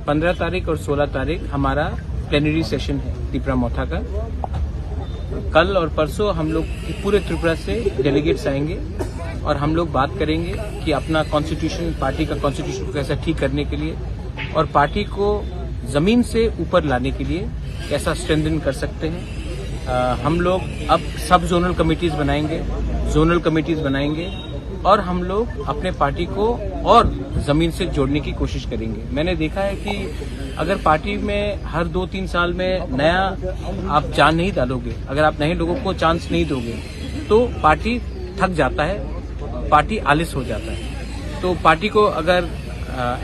पंद्रह तारीख और 16 तारीख हमारा प्लेनरी सेशन है त्रिपुरा मोथा का। कल और परसों हम लोग पूरे त्रिपुरा से डेलीगेट्स आएंगे और हम लोग बात करेंगे कि अपना कॉन्स्टिट्यूशन, पार्टी का कॉन्स्टिट्यूशन को कैसा ठीक करने के लिए और पार्टी को जमीन से ऊपर लाने के लिए कैसा स्ट्रेंथन कर सकते हैं। हम लोग अब सब जोनल कमेटीज बनाएंगे, जोनल कमेटीज बनाएंगे और हम लोग अपने पार्टी को और जमीन से जोड़ने की कोशिश करेंगे। मैंने देखा है कि अगर पार्टी में हर 2-3 साल में नया आप जान नहीं डालोगे, अगर आप नए लोगों को चांस नहीं दोगे तो पार्टी थक जाता है, पार्टी आलस हो जाता है। तो पार्टी को अगर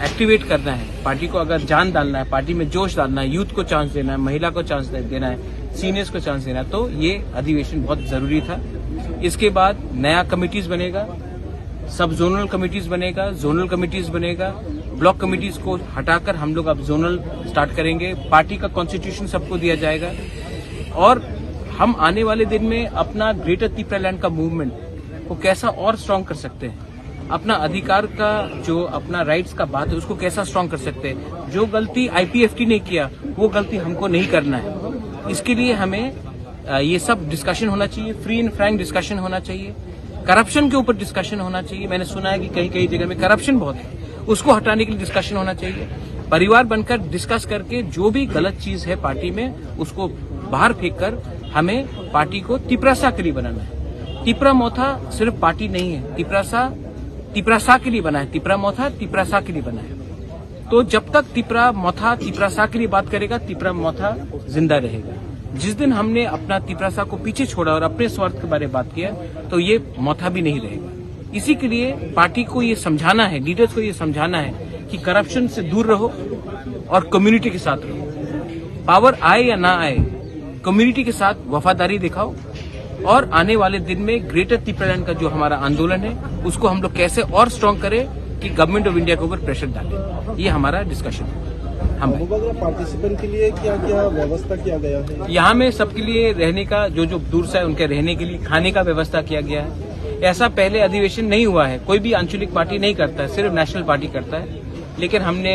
एक्टिवेट करना है, पार्टी को अगर जान डालना है, पार्टी में जोश डालना है, यूथ को चांस देना है, महिला को चांस देना है, सीनियर्स को चांस देना है, तो ये अधिवेशन बहुत जरूरी था। इसके बाद नया कमिटीज बनेगा, सब जोनल कमिटीज बनेगा, जोनल कमिटीज बनेगा, ब्लॉक कमिटीज को हटाकर हम लोग अब जोनल स्टार्ट करेंगे। पार्टी का कॉन्स्टिट्यूशन सबको दिया जाएगा और हम आने वाले दिन में अपना ग्रेटर त्रिपुरा लैंड का मूवमेंट को कैसा और स्ट्रांग कर सकते हैं, अपना अधिकार का जो अपना राइट्स का बात है उसको कैसा स्ट्रांग कर सकते हैं। जो गलती आईपीएफटी ने किया वो गलती हमको नहीं करना है। इसके लिए हमें ये सब डिस्कशन होना चाहिए, फ्री एंड फ्रैंक डिस्कशन होना चाहिए, करप्शन के ऊपर डिस्कशन होना चाहिए। मैंने सुना है कि कई कई जगह में करप्शन बहुत है, उसको हटाने के लिए डिस्कशन होना चाहिए। परिवार बनकर डिस्कस करके जो भी गलत चीज है पार्टी में उसको बाहर फेंक कर हमें पार्टी को त्रिपुरा के लिए बनाना है। त्रिपुरा मोथा सिर्फ पार्टी नहीं है, त्रिपुरा के लिए बना है, त्रिपुरा मोथा त्रिपुरा के लिए बना है। तो जब तक त्रिपुरा मोथा त्रिपुरा के लिए बात करेगा, त्रिपुरा मोथा जिंदा रहेगा। जिस दिन हमने अपना त्रिपुरा को पीछे छोड़ा और अपने स्वार्थ के बारे में बात किया तो ये मोथा भी नहीं रहेगा। इसी के लिए पार्टी को ये समझाना है, लीडर्स को ये समझाना है कि करप्शन से दूर रहो और कम्युनिटी के साथ रहो। पावर आए या ना आए, कम्युनिटी के साथ वफादारी दिखाओ और आने वाले दिन में ग्रेटर त्रिपुरा लैंड का जो हमारा आंदोलन है उसको हम लोग कैसे और स्ट्रांग करें कि गवर्नमेंट ऑफ इंडिया के ऊपर प्रेशर डालें। ये हमारा डिस्कशन है। हम पार्टिसिपेंट के लिए क्या क्या व्यवस्था किया गया है? यहाँ में सबके लिए रहने का, जो दूर से उनके रहने के लिए खाने का व्यवस्था किया गया है। ऐसा पहले अधिवेशन नहीं हुआ है, कोई भी आंचलिक पार्टी नहीं करता है, सिर्फ नेशनल पार्टी करता है। लेकिन हमने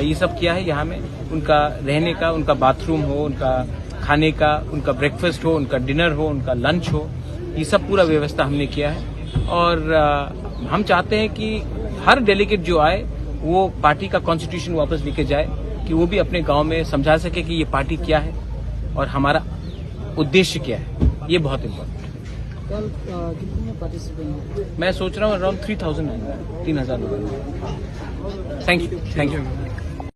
ये सब किया है। यहाँ में उनका रहने का, उनका बाथरूम हो, उनका खाने का, उनका ब्रेकफास्ट हो, उनका डिनर हो, उनका लंच हो, ये सब पूरा व्यवस्था हमने किया है। और हम चाहते हैं कि हर डेलीगेट जो आए वो पार्टी का कॉन्स्टिट्यूशन वापस लेके जाए, कि वो भी अपने गांव में समझा सके कि ये पार्टी क्या है और हमारा उद्देश्य क्या है। ये बहुत इम्पोर्टेंट है। कल कितने पार्टिसिपेंट? मैं सोच रहा हूँ अराउंड 3000 लोग। Thank you.